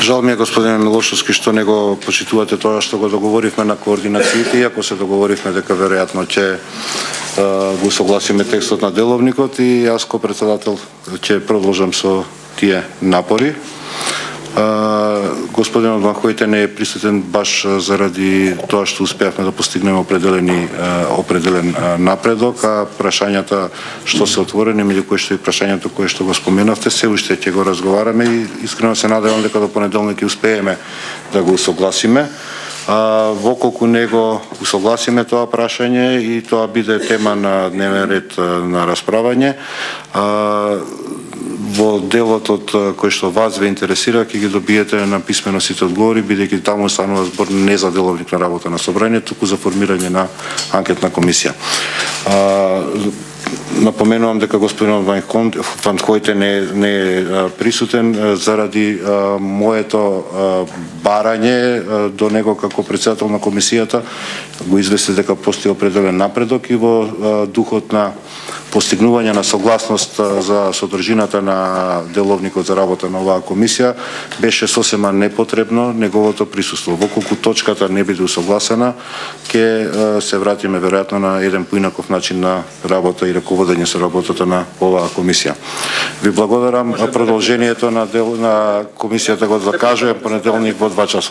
Жал ми е, господине Милошовски, што не го почитувате тоа што го договоривме на координациите, иако се договоривме дека веројатно ќе го согласиме текстот на деловникот и јас ко председател ќе продолжам со тие напори. Господинот Ван Хојтен не е присутен баш заради тоа што успеавме да постигнеме определен напредок, а прашањата што се отворени, меѓу кои што и прашањето кое што го споменавте, се уште ќе го разговараме и искрено се надевам дека до понеделник ќе успееме да го усогласиме. Воколку него усогласиме тоа прашање и тоа биде тема на дневен ред на расправање, во делот од кој што вас ве интересира, ќе ги добиете на писмено сите одговори, бидејќи таму станува збор не за деловник на работа на собрање, туку за формирање на анкетна комисија. Напоменувам дека господинот Ван Хојтен не е присутен заради моето барање до него како председател на комисијата. Го извести дека постои определен напредок и во духот на постигнување на согласност за содржината на деловникот за работа на оваа комисија беше сосема непотребно неговото присуство. Воколку точката не биде усогласена, ќе се вратиме веројатно на еден поинаков начин на работа и раководење со работата на оваа комисија. Ви благодарам. Продолжението на комисијата го закажувам понеделник во 2 часа.